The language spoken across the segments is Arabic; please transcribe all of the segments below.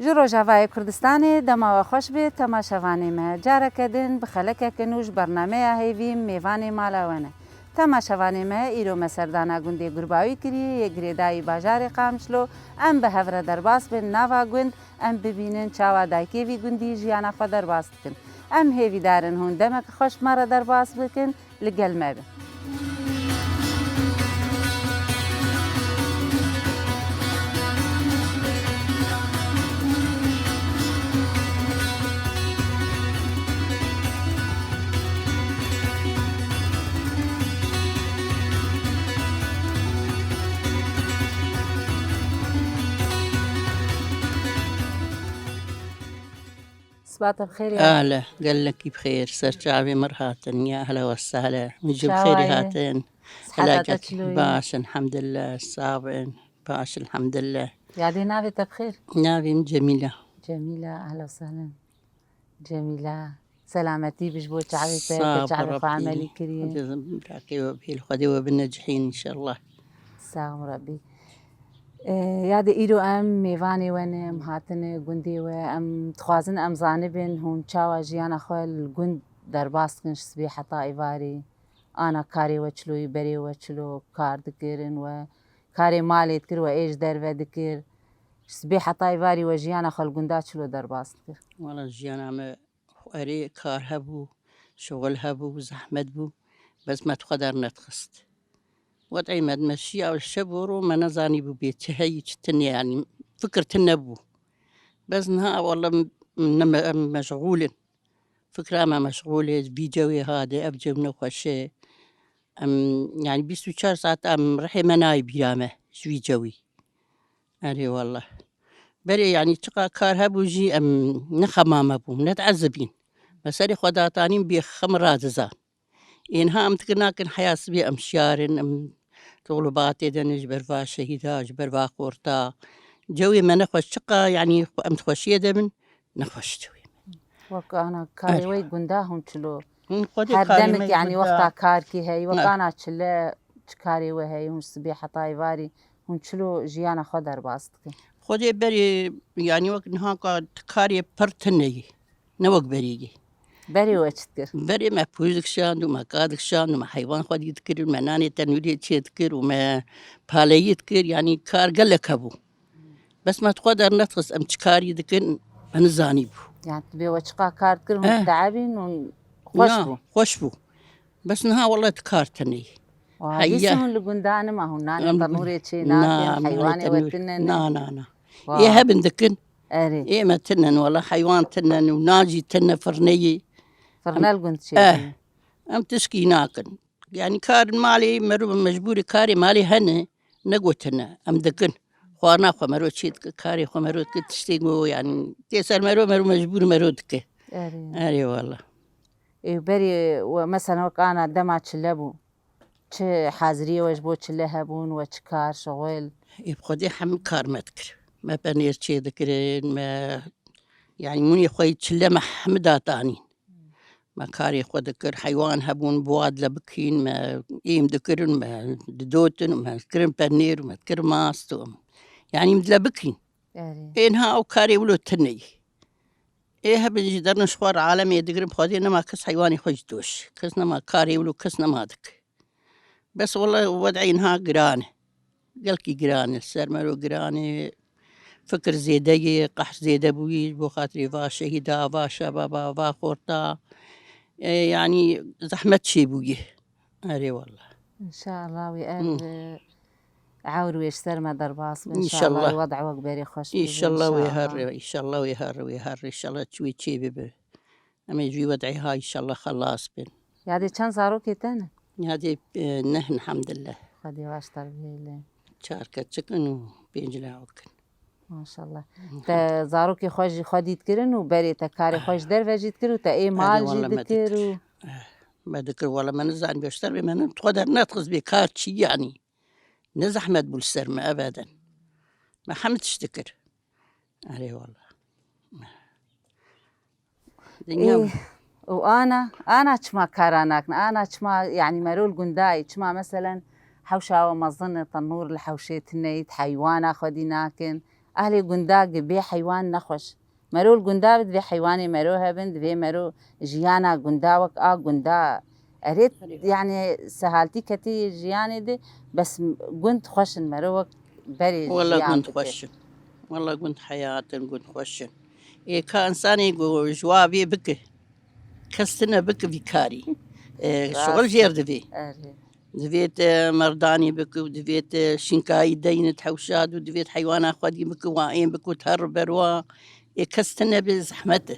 جرو جاوای کردستانی دما و خوش به تماشاوانی ما جاره کدن بخلک کنوش برنامه هیویم میوانی مالاونه تماشاوانی ما ایرو مسردانا گندی گرباوی کری یک گریدای باجار قامشلو ام به هفره درباس به نوا گند ام ببینن چاوا دایکی وی گندی جیانا خود درباس کن ام هیوی دارن هون دمک خوش مرا درباس بکن لگل ما بین. صباح الخير يا أهلا قال لك بخير صرت شعبي مرهاتن يا أهلا وسهلا نجيب خيري هاتين صحتك شلوي باش الحمد لله الصابن باش الحمد لله قاعدين نافي بخير نافي جميلة جميلة أهلا وسهلا جميلة سلامتي بجبوت عبيتك صابر جعل خو عملي ربي كريم براكي وبهي الخدي وبالناجحين إن شاء الله سلام ربي یاد ایرو ام میوانی ونم هاتن گندی و ام تخوازن ام زانبن هون چاوا جیانا خوال گند در باستنش سبی حتا ایواری آنا کاری و چلوی بری و چلو کار دکرن و کاری مالی دکر و ایش در و دکر سبی حتا ایواری و جیانا خوال گندا چلو در باست کر والله جيانا ما أري كار هبو شغل هبو زحمت بو بس ما تقدر نتخست وضعي ما تمشي أو الشبور وما نزاني بو بيت هي تتني يعني فكرة النبو بس نها والله مشغول فكرة ما مشغولة بيجوي هذا أبجي من خوشة يعني 24 ساعة رحي مناي بيامه شوي جوي أري والله بري يعني تقا كار هبوجي نخمام بو نتعذبين بس أري خداتانين بخمرات زان إنها تكناكن حياة بي أمشيارن طلباتي دنج برفا شهيدا برفا قورتا جوي ما نخوش شقا يعني خوشية دمن نخوش جوي وكأنا كاري وي گندا هون چلو خودي هر كاري دمك يعني وقتا كار كي هي نعم. وكأنا چله كاري وهي هون سبي حتا ایواری هون چلو جیانا خو در باست کر خودي بري يعني وقت نها كاري برتني نوق بريجي بری وچت کر بري ما بوزك شان وما قادك شان وما حيوان خود يذكر وما ناني تنوري تذكر وما بالي يذكر يعني كار قلك أبو بس ما تقدر نتخص أم تكاري يذكر أنا زاني بو يعني تبي وچقا كار كر هون تعبين هون خوش بو خوش بو بس نها والله تكارتني وهذه هون لگندان ما هون ناني تنوري چي ناكن حيواني وتنن نا إيه هبن ذكن أري إيه ما تنن والله حيوان تنن وناجي تنن فرني فرنال قنت شي أم تسكي ناكن يعني كار مالي مرو مجبوري كاري مالي هن نقوتنا أم ذكن خوانا خو مرو تشيد كاري خو مرو تشتيمو يعني تسأل مرو مجبور مرو دك أري والله إيه بري ومثلا وكأنا دما تشلبو چه حاضرية وجبو تشلهبون وچكار شغل يبقى حم كار ما تكر ما بنير شي ذكرين ما يعني مني خوي تشله محمدا تاني ما كاري خو ذكر حيوان هبون بواد لبكين ما إيم ذكرن ما دوتن ما ذكرن بنير وما ذكر ماستو يعني مدلبكين إنها أو كاري ولو تني إيه بنجدر نشوار عالمي ذكر بخادينا ما كس حيواني خوش دوش كسنا ما كاري ولو كسنا ما ذك بس والله وضعي إنها قرانه قالكي قرانه السر مرو قرانه فكر زيدي قح زيد أبوي بو خاطري فا شهيدا فا شبابا فا خورتا يعني زحمة شي بويه أري والله إن شاء الله ويقال عاور ويشتر ما درباس إن شاء الله وضع وقبري خوش إن شاء الله ويهر إن شاء الله ويهر إن شاء الله تشوي شي ببه أما يجي وضعي هاي إن شاء الله خلاص بين يعني كان زاروكي تاني هذه نحن الحمد لله خدي واش تربيه شاركة تكن وبينجلا وكن ما شاء الله تا زاروكي خوش خديت كرن وبري تكاري خوش در وجيت كرو تا اي مال جيد كرو ما ذكر والله ما نزعن بيشتر بما تقدر نتخذ بكار شي يعني نزحمت بالسرمة أبدا ما حمدش ذكر عليه والله إيه وأنا تشما كاراناك أنا تشما يعني مرول قنداي تشما مثلا حوشة ومظنة النور الحوشية النيت حيوانا خديناكن أهلي قنداق بي حيوان نخوش مرو القندا بي حيواني مرو هبند بي مرو جيانا قنداوك قندا أريد يعني سهالتي كتي جياني دي بس قند خوشن مروك بري والله جيان كنت خوشن والله كنت حياة كنت خوشن إيه كإنساني يقول جوابي بك كستنا بك بكاري شغل جير دبي دفيت مرداني بك ودفيت شنكاي دين تحوشاد ودفيت حيوان أخواتي بك واين بك وتهرب بروا كستنا بزحمته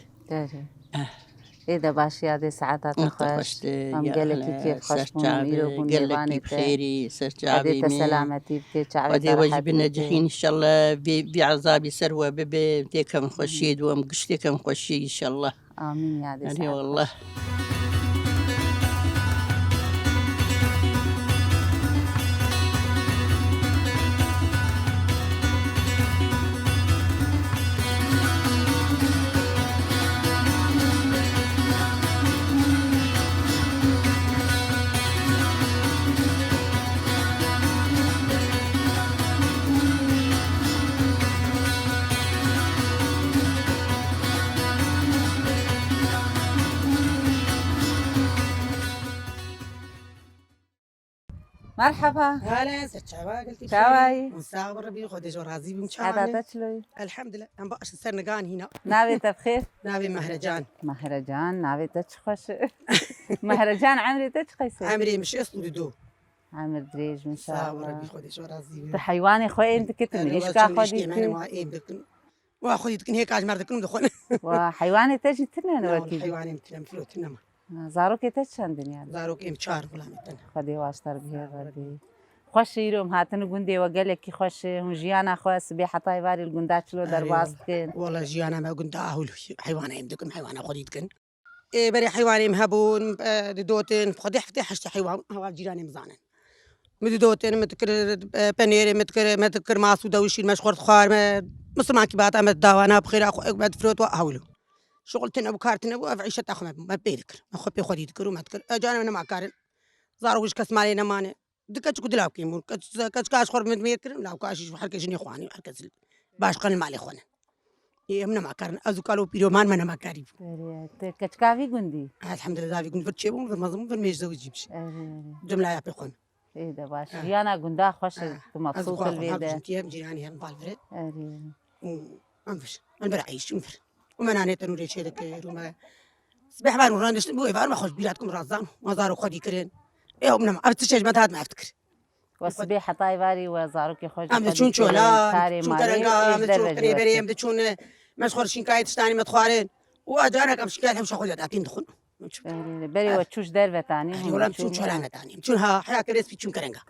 إذا باش يا ساعات تخش أم قالك كيف خشمون إيرو قال لك بخيري سرجابي عديت سلامتي بكي شعبي وجب الناجحين إن شاء الله بعذابي سروة ببي ديك مخشيد ومقشتك مخشي إن شاء الله آمين يا دي يعني والله مرحبا هلا سرچاوا قلتي شاواي مصاور ربي خدش ورازي بمشان هذا تشلوي الحمد لله ام باش سرنقان هنا ناوي بخير نابي مهرجان ناوي تشخش مهرجان عمري تشخيس عمري مش اصل دو عمر دريج من شاء مصاور الله ربي خدش ورازي حيواني خوي انت كنت مليش كا خدي ما ايه بدك واخذ دكن هيك اجمر دكن دخون وحيواني تجي تنين وكيد حيواني متلم فلوت نما زاروك تشان دنيا زاروك ام چار ولا متن خدي واشتر بيه غدي خوش يروم هاتن گوندي وقالك كي خوش هم جيانا خوس بي حطاي واري الگندات شلو درباز كن والله جيانا ما قلت اهول حيواني يمدكم حيوان خدي دكن إيه بري حيواني مهبون دوتين خدي فتح حشت حيوان هوا جيراني مزانن مدودين متكر بنيري متكر ماسو دوشي المشخور خار مصر معك بعد أمد داوانا بخير أخو بعد فروت وأهوله شغلتنا وكارتنا وعيشة أخو ما بيذكر أخو بيخدي يذكر وما تذكر أجانا أنا مع كارن زارو وش كاس مالي نمانة دكتش كده لاو كيمون كاش كاش خور من ميكر لاو كاش شو حركة جني إخواني حركة زل باش قلنا مالي إخوانا يمنا مع كارن أزوكالو بيرومان منا مع كاريب كاش كافي قندي الحمد لله في قند فرتشيبون في المظلوم في الميج زوجي بش جملة يا بيخون إيه ده باش جيانا قندا خوش مبسوط البيت جيراني هالفالفرد أنفش أنا برعيش أنفر وما أنا تنوري شيء ذاك روما صباح بارو راندش بوي بارو ما خوش بيلاتكم رازان ما زارو خدي كرين إيه أمنا ما أفتش ما تهاد ما أفتكر والصبيحة طايفاري وزاروك خوش أم تشون شولا شون كرنجا أم تشون قريبري أم تشون مشخور شينكايت تاني متخارين وأجانا كم شكاية هم شخور يداتين دخون بري وتشوش دربة تاني ولا تشون شولا تاني تشون ها حياة كريس في تشون كرنجا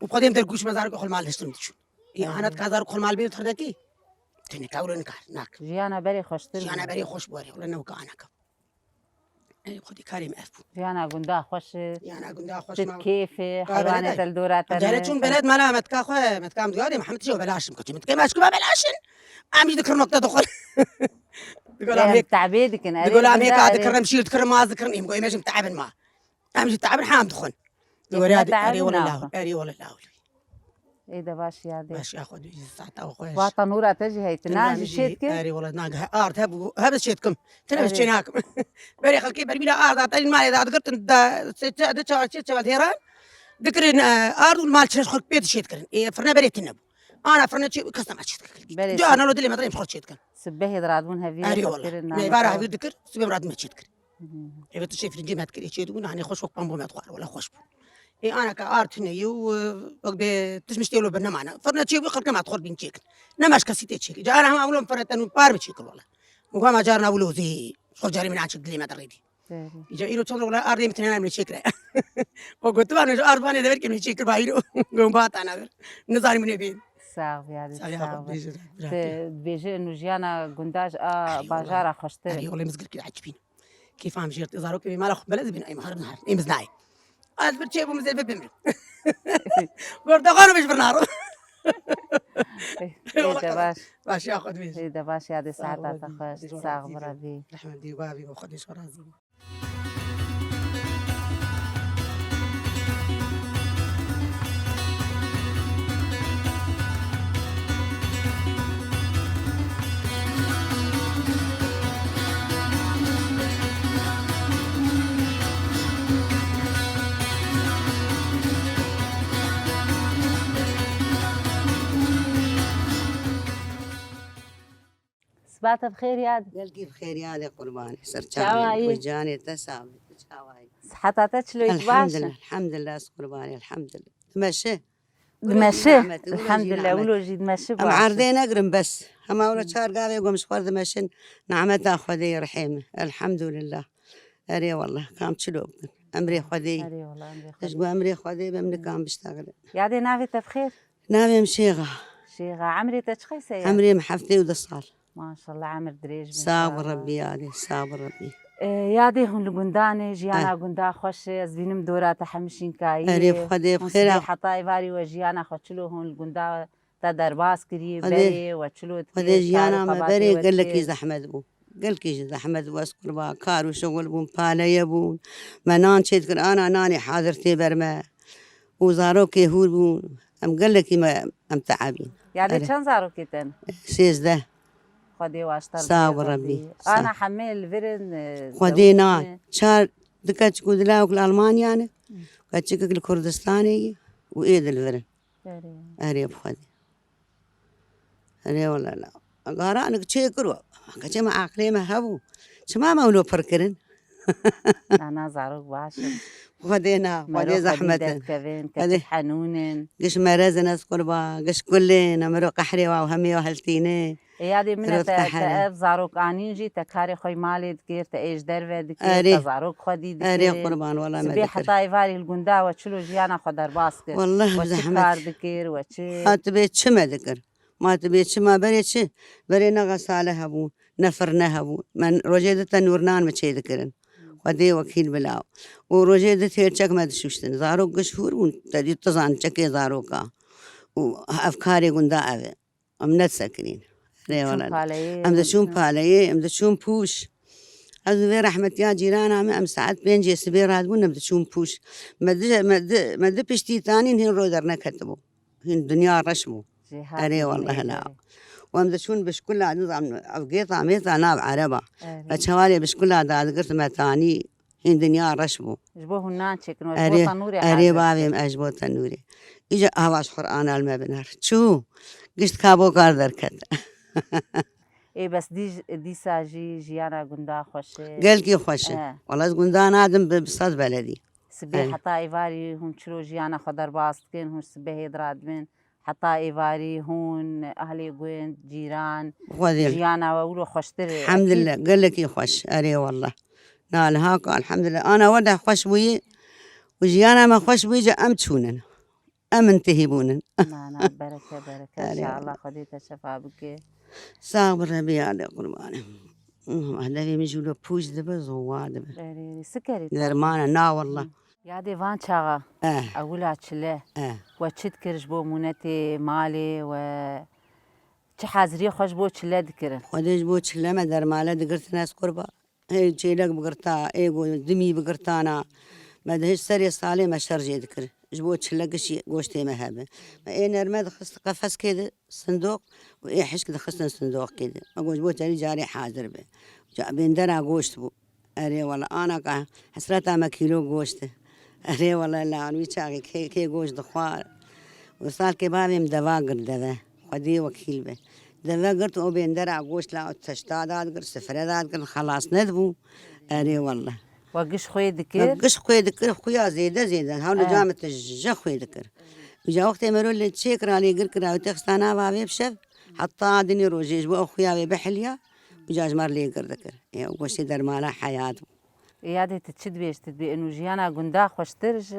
وقديم درجوش ما زارو كل مال هشتم تشون يعني أنا تكازارو كل مال بيت خردكي تني كاولن كار ناك جيانا بري خوش تر جيانا بري خوش بوري ولا نوكا أنا كم أي خدي كريم أفو جيانا قندا خوش جيانا قندا خوش ما كيف حيوانات الدورات جالتشون بلد ملا متكا خوي متكا مدقادي محمد شو بلاشم كنت متكا ماشكو بلاشن عم يذكر نقطة دخل تقول عم هيك تعبيدك تقول عم هيك ذكر مشي ذكر ما ذكر إيه مقول ماشي متعبن ما عم يجي تعبن حام دخل تقول هذا أري ولا لا أري ولا لا إيه ده باش يا ده باش ياخذ ساعة أو خويش وطنورة تجي هي تناج شيتك أري والله ناقة أرد هب شيتكم تنافس شيناكم بري خلكي بري بلا أرد أعطيني المال إذا ذكرت ده شيت شوال هيران ذكرين أرد والمال تشيل خلك بيت شيت كرن إيه فرنا بري تنبو أنا فرنا شيء كسر ما شيت كرن جا أنا لو دلي ما تريم خلك شيت كرن سبه يدرادون هذي أري والله ما يبارح هذي ذكر سبه مراد ما شيت كرن إيه بتشوف في الجيم هتكري شيت ونا يعني خوش وقت بامبو ما تخار ولا خوش إيه أنا كأرت هنا يو وقت تسمش تيلو بنا معنا فرنا شيء وخلك ما تخار بين شيك نماش كسيت شيك جا أنا هم أولهم فرنا تنو بار بشيك والله وما جارنا أولو زي خل جاري من عشق دلي ما تريدي يجا إيرو تشون ولا أرد يمتنين من شيك وقلت له أنا أرد باني دبر كم شيك بايرو قوم بات أنا نزاري من يبين صعب يعني صعب بيجي إنه جيانا قنداج باجارة خشتري أيوة والله مزقر كده عجبين كيف عم جيرت إزارو كيف ما لخ بلد بين أي مهرب نهار إيه مزناي أذبر شيء بمزل ببمر قرد أخانو مش برنارو إيه باش باش ياخذ بيش إيه باش يا دي ساعات تخش صعب برادي رحمة دي وابي وخدش ورازي بات بخير يا دي قال كيف خير يا دي قرباني شاواي. وجاني تساوي شاواي. صحتك شلو الحمد يتباشا لله الحمد لله قرباني الحمد لله تمشي دمشي الحمد لله ولو جي دمشي أم باشا عارضين أقرم بس هم أول شهر قاعد يقوم مشوار دمشن نعمة خذي رحيمة الحمد لله أري والله كام تشلوب أمري خذي أري والله أمري إيش خذي قو أمري خذي بمن كام بشتغل يا دي نافي بخير نامي مشيغة شيغة عمري تشخيصة يا عمري محفتي ودصال ما شاء الله عمر دريج صابر ربي يا دي صابر ربي یادی هون لگندانه جیانا گندا خوش از بینم دورات همشین کایی أريف خذي هون بخير سبی حتای واری و جیانا خوشلو هون لگندا تا درباس کری خذي- بری و چلو خذي جيانا ما بري قال لك زحمة بو قال كيش زحمة بو أسكر با كار وشغل بون بالا يبون منان شيد أنا ناني حاضرتي برما وزاروك يهود بون أم قال لك ما أم تعبين یادی أري. چند زارو کتن سيزده خدي واشتر صابر ربي انا حمل فرن خذي نان شار دكتش كودلا وكل ألمانيا أنا كتشك الكردستاني وإيد الفرن أري بخذي أري والله لا قارا أنا كتشي كرو كتشي ما عقلي ما هبو شما ما ولو فركرن انا زارو باش خذينا خذي زحمة كفين خدي. كتش حنونن قش مرز ناس قربا قش كلنا مرو قحري وهمي وهلتيني یادی من روت قحري تا زاروک آنینجی تا کاری خوی مالید کر تا ایش در ود کر أري. تا زاروک خودی أري دکر قربان والله ما سبی ذكر حتای واری الگندا و چلو جیانا خود در باس کر والله و چه زحمة کار دکر و چه ما تبي ما ذكر ما تبي ما بري بري نغسالة هبون نفرنا هبون من رجيدة نورنان ما شي ذكرن خدي وكيل بلاو ورجيدة هيرشك ما تشوشتن زاروك قشهور وتدي تزان شكي زاروكا وأفكاري قندا أبي أم نتسكرين ري ولا لا أم دشون بالي أم دشون بوش هذا في رحمة يا جيران أم ساعات بين جي سبير هذا بنا بدشون بوش ما بشتي ثاني هن رودرنا كتبوا هن دنيا رشموا أري والله لا وأم دشون بشكل نظام أبقيت عميت أنا بعربة أشوالي بشكل هذا قلت ما ثاني هن دنيا رشموا جبوه نانشك أري نوجبوه تنوري أري بابي أجبو تنوري إجا هواش قرآن المبنر شو قشت كابو قاردر كت ای بس دی ساجی جیانا گندا خوش قال كي خوش والله قندان آدم بصد بلدي سبی حتای واری هون چلو جیانا خود در باس کن هون سبی دراد من حتای واری هون اهلی گوین جیران خذي جيانا وولو خوشتر الحمد لله قال لك يخش أري والله نال هاك الحمد لله أنا وده خوش بوي وجيانا ما خوش بوي جا أمتشونن أمنتهبونن معنا بركة بركة إن شاء الله خديت شفا بك صابر ربي على قربانه هذا في مجولو بوش دبا زوار دبا سكري درمانة نا والله يا ديفان شاغا أقولها تشله وتشد كرش بو مونتي مالي و حاضري خوش بو تشله ذكر خديش بو تشله ما درمالة دقرت ناس قربا هي تشيلك بقرتا ايغو دمي بقرتانا ما دهش سري صالي ما شرجي ذكر جبوت شلقشي قوشتي ما هذا ما ايه نرمى دخلت قفص كده صندوق وايه حشك دخلت صندوق كده اقول جبوت علي جاري حاضر به جاء بين درا قوشت بو اري والله انا قا حسرتها ما كيلو قوشته اري والله لا انا ويشاغي كي قوش دخوار وصار كبابي مدواقر دوا خدي وكيل به دواقرت او بين درا قوش لا تشتادات قر سفرات قر خلاص ندبو اري والله وقش خوي ذكر قش خوي ذكر خويا زيده هاول جامت الج خوي ذكر وجا وقت مرو اللي تشكر علي قركرا وتخستانا بابي بشف حتى دني روجيج بو خويا بحليا وجاج مر لي قر ذكر يا وش در مالا حياته يادي تتشد بيش تدبي انه جيانا قندا خوشترج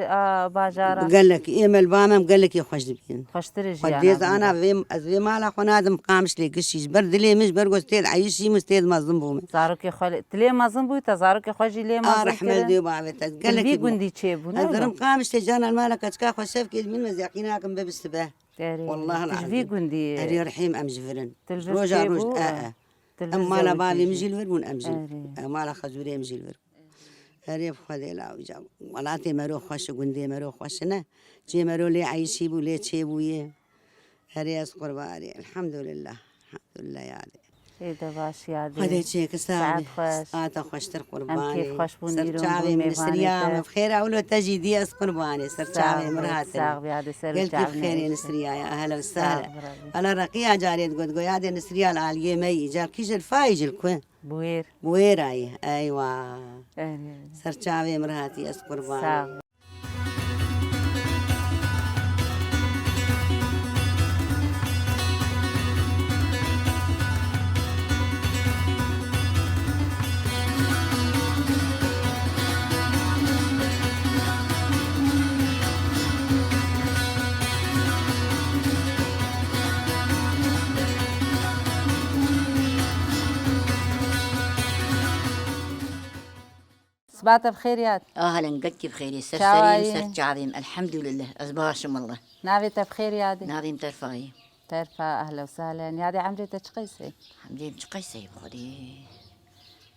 باجارة قال لك ايمل بامم قال لك يا خوش دبين خوشترج قديت انا في مالا خنادم قامش لي قشيش برد لي مش برقص تيد عيشي مستيد مظلم بوم زاروك خال تلي مظلم بو تزاروك خوجي لي مظلم رحمه دي بابت قال لك بي قندي تشيبو نظرم قامش تجانا المالك اتكا خوشف كيد من مزيقيناكم باب السباه والله العظيم تجفي قندي اري رحيم امجفرن تلفز روجا روج تشيبو اما لا بابي مجي الورمون امجي اما لا خزوري مجي الورم اري بخدي لا وجا ولاتي مرو خوش قندي مرو خوشنا جي مرو لي عيشي بو لي تشيبو يه اري اسقر باري الحمد لله يا علي عيدة باش يادي هذا شيء ساعات كسابة خوش ساعات خوشتر أم قرباني كيف خوش بون ديرون سرچاوي بون من سريام ميفاني بخير أولو تجي دي أس قرباني سرچاوي مرهاتنا ساغ بيادي سر قلت جعب بخير يا نعيش نسريا يا أهلا ساغ وسهلا بربي أنا رقية جاري تقول تقول هذه نسريا العالية مي جاب كيش الفايج الكوين بوير بويراي أيوة أهلي سرچاوي مرهاتي أس قرباني ساغ صباح بخير ياد اهلا قلت بخير سر شاوي. سليم سر جعبيم الحمد لله ازباشم الله نافي بخير يادي ناريم ترفاي تعرفها أهلا وسهلا يادي عمري تشقيسي حمدي مشقيسي بخدي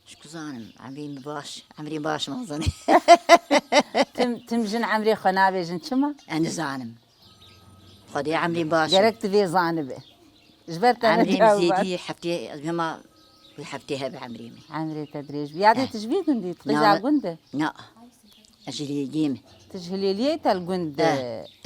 شكو زانم عمري باش ما ظني تمجن عمري خنابي جن شما انا زانم خدي عمري باش جركت في زانبه جبرت أنا عمري جاوبت. مزيدي حفتي بما حفتيها بعمري عمري تدريج يادي تجبي قندي تقيزا نعم. قنده لا اجلي جيم تجهلي لي القند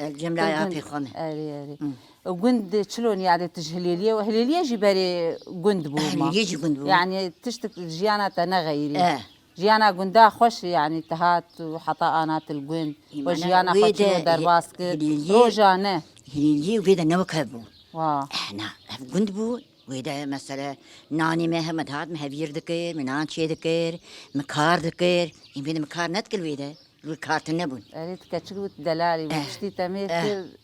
الجملة يا في خمه أري وقند شلون يعني تجهلي لي وهلي لي جبري قند بوما اهلي يجي قندو يعني تشتك جيانا تنا غيري اه جيانا قندا خوش يعني تهات وحطاءانات القند إيمانا وجيانا ويدا خوش درباسك هلي- روجانه هلي وبيدا نوكبو واه احنا قندبو ويدا مثلا ناني ما هم هاد ما هبير ذكر من شي ذكر مكار ذكر يمكن مكار نتكل ويدا الكار تنبون أريد كتشلوت دلالي وشتي تمير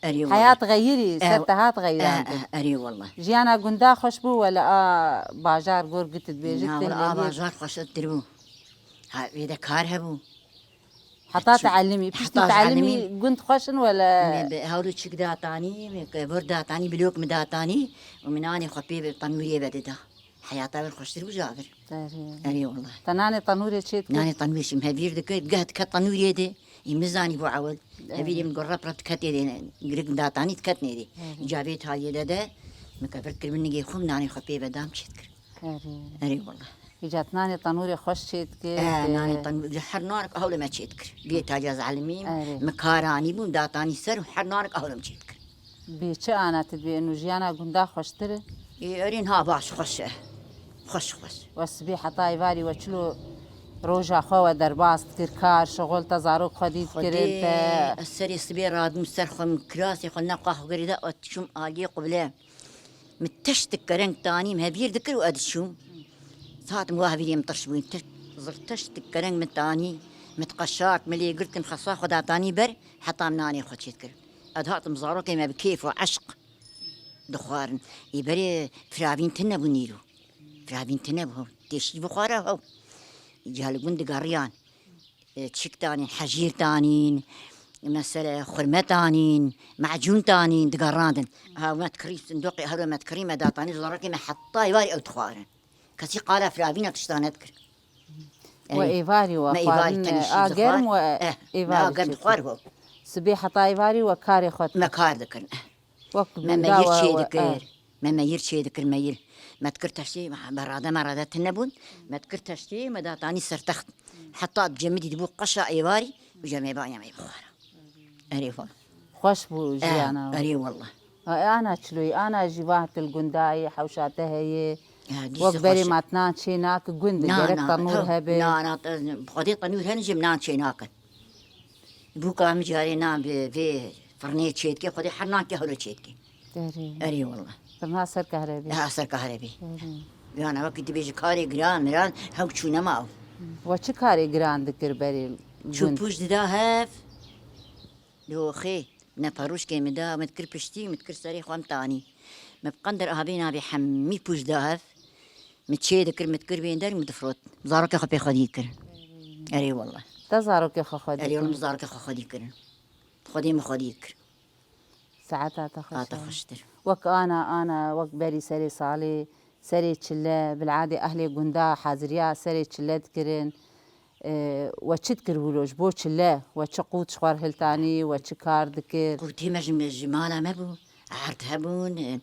أري والله. حياة غيري ستهات غيران اري والله جيانا قندا خوش بو ولا باجار قور قلت بيجت والله بازار خوش تدربو ها ويدا كار هبو حطا تعلمي بشتي حطا تعلمي تعلمي. قنت خوشن ولا هاولو تشك داتاني بور داتاني بلوك مداتاني ومن اني خبي بطنوري بددا حياتا بالخوش تربو جابر اري والله تناني طنوري تشيت ناني طنويش مهبير ذكر قهت كطنوري دي يمزاني بو عود هبيري من قرب ربط كتي دي قريق داتاني تكتني دي جابيت هاي دا مكبر كل من نجي خم ناني خبي بدام شتكر اري والله إجت ناني طنوري خوش تشيت ناني طنوري حر نارك اهول ما تشتكر بيت هاجاز علمين أري. مكاراني بو داتاني سر وحر نارك اهول ما تشتكر بيتش أنا تدبي إنه جيانا قندا خوش تري يرين ها باش خوش خوش والسبي حطا يباري وشلو روجا خوا درباس كركار شغل تزارو خديد كرنت السري صبير راد مسترخم كراسي خلنا قهوة قريدة وتشم آلية قبله متشتك كرنك تاني مهبير ذكر وأدشوم صات مواهبيري مطرشبوين زرتشتك كرنك من تاني متقشاك ملي قلت مخصا خدا تاني بر حتى مناني خد شتكر أدهات مزارو كيما بكيف وعشق دخوارن يبري فرابين تنبو نيرو فرابين تنبو تشي بخارة هو جهل قند قريان تشك تانين حجير تانين مثلا خرمة تانين معجون تانين دقراندن ها ما تكريم صندوقي هذا ما تكريم دا تاني زرقي ما حطا يواري او تخوارن كسي قال فرابينا تشتان تذكر وإيفاري وقارن آجرم وإيفاري آجرم خواره سبي حطا إيفاري وكاري خد مكار ذكر ما يير شي ذكر ما يير شي ذكر ما يير ما تكرت شيء مرادة تنبون ما تكرت شيء ما داتاني سرتخت حتى بجمدي دبو قشا ايواري وجمع بايا ما يبخارا اري والله خوش بو جيانا اري والله أنا تشلوي أنا جباهة القنداي حوشاتها هي وقبري ما تنان شيناك قند جرك تنور هبي لا بخدي تنور هنجي منان شيناك بوكا مجاري نام في فرنيت شيتكي خدي حرناكي هلو شيتكي اري والله فرنا سر كهربي لا سر كهربي أنا وقت بيجي كاري جران مران هاو شو نماو وش كاري جراند ذكر بري شو بوش دا هاف لو خي نفروش كي مدا متكر بشتي متكر سري خوام تاني مبقندر أهابينا بحمي بوش دا هاف متشي ذكر متكر بين دار متفروت زارك خبي خديكر أري والله تزارك يا خدي أري والله زارك خديكر خدي مخديكر ساعتها تخشتر تخشتر وك أنا وك بري سري صالي سري تشلا بالعادة أهلي قندا حازريا سري تشلا ذكرن وتشذكر ولوج بو تشلا وتشقوت شوار هلتاني وتشكار ذكر قلتي جمالة ما بو عرض هبون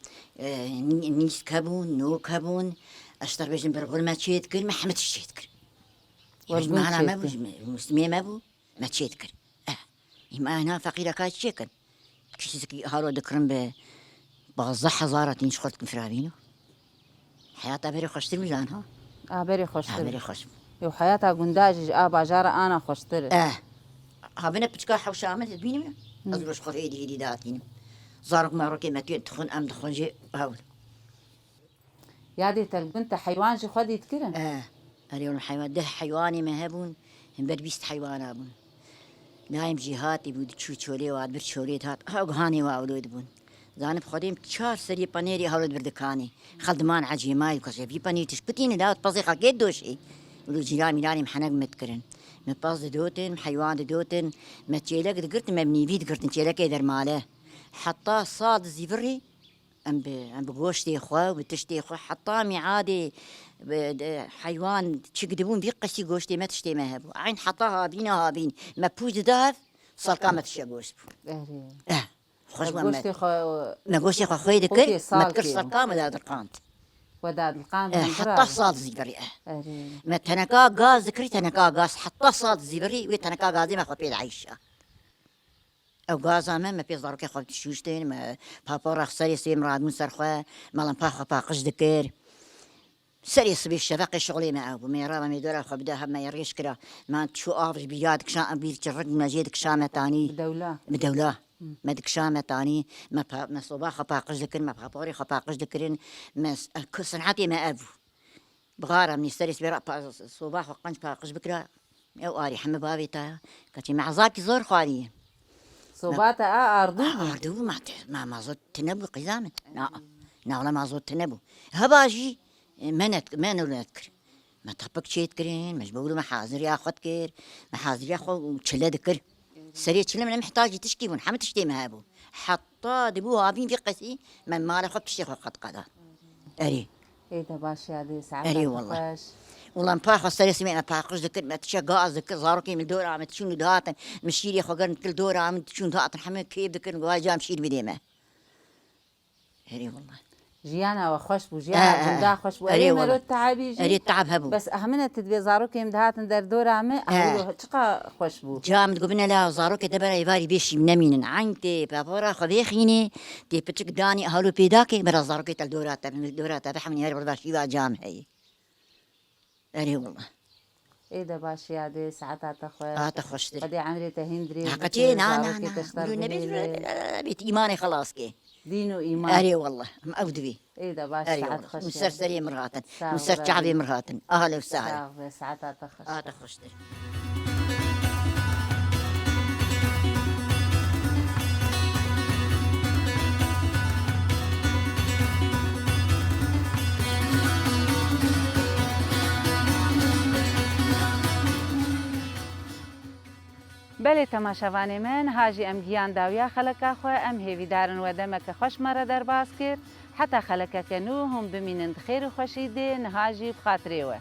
نيس كبون نوك هبون اشتر بيجن برغل ما تشيتكر ما حمد تشيتكر والقول معنا ما تشيتكر. بوج المسلمين ما بو ما تشيتكر ما هنا فقيرة كاي تشيكن كيسكي هارو دكرن بغزح زارتين شخرت كفرابينو حياتها بري خوش ترمجان ها بري خوش بري تر خوش يو حياتها قنداج باجارة أنا خوش تر ها بنا بتشكا حوش عمل تبيني من أزروش خور هيدي داتين زارك ما روكي ما تخون أم دخون جي هاول يادي تلقنت حيوان جي خود يتكرن اليوم الحيوان ده حيواني ما هبون هم بربيست حيوان هبون نايم جهاتي بود تشولي واد بر تشولي هات ها غاني واولود بون زانب خودم 4 سري بانيري هولد بردكاني خدمان عجيماي كش في بانير تشبتيني داوت بازيقه قد دوشي ولو جيران ميلاني محنق متكرن مباز دوتن حيوان دوتن متيلك دقرت مبني فيد قرت تيلك يدر ماله حتى صاد زيفري ام بغوشتي خوا وبتشتي خوا حتى ميعادي حيوان تشقدبون بيقشي غوشتي ما تشتي ما هبو عين حطاها بينا هابين ما بوج داف صار ما تشي غوشت خوش ما غوشتي خوا خوي دكر ما تكر صار ما داد القانت وداد القانت حتى صاد زيفري ما تنكا غاز ذكري تنكا غاز حتى صاد زيفري وتنكا غازي ما خو بيد عيشه او غازا ما بيز ضرك خو تشوشتين ما بابور خسري سي مراد من سرخه مالن باخ باقش دكر سري صبي الشفاق شغلي معه وميرا ما يدور خو بدها ما يريش كرا ما تشو افج بيادك شان بيتجرد ما جيدك شامه ثاني بدوله ما دك شامه ثاني ما صباح باقش دكر ما بابوري خو باقش دكرين ما كسنعتي ما ابو بغاره من سري سبيرا صباح وقنج باقش بكرا او اري حم بابي تا كتي مع زاكي زور خوالي صوبات أردو أردو ما زود تنبو قزامة لا ولا ما زود تنبو هباجي ما نذكر ما تحبك شيء تكرين مش بقولوا محاضر يا أخوات كير محاضر يا أخو وشلة ذكر سريع شلة من محتاج تشكي من حمد تشتي ما هبو حتى دبو هابين في قسي من ما له خب تشتي قد قدا أري إيه تباش يا دي ساعات أري والله والله مباخ سري سمعنا باقش ذكر ما تشجع ذكر زاروكي من دورة عم تشون دهاتن مشير يا خجر كل دورة عم تشون دهاتن حمد كيف ذكر جواي جام شير بديمه هري والله جيانا وخش بو جيانا بندا خش بو أري ملو التعبي جي أري التعب هبو بس أهمنا تدبي زاروكي من دهاتن در دورة عم أهلو تشقى خش بو جام تقولنا لا زاروكي تبرا يباري بيشي منين عينتي بابورا خذيخيني تي بتشك داني أهلو بيداكي برا زاروكي تل دورات من الدورات بحمل يهرب برشيوا جام هي أري والله إيه ده باش يا دي ساعات تخوش تخوش بدي عمري تهندري حكتي نعم بيت إيماني خلاص كي دينو إيمان أري والله مأودبي إيه ده باش أري ساعات والله خش مسر سري مراتن مسر شعبي مراتن أهلا وسهلا ساعات تخش تخش بله تماشاوان من هاجی ام گیان داویا خلکا خو ام هیویدارن و دمک خوش مره در باز کرد حتی خلکا کنو هم بمینند خیر و خوشیده نهاجی بخاطره و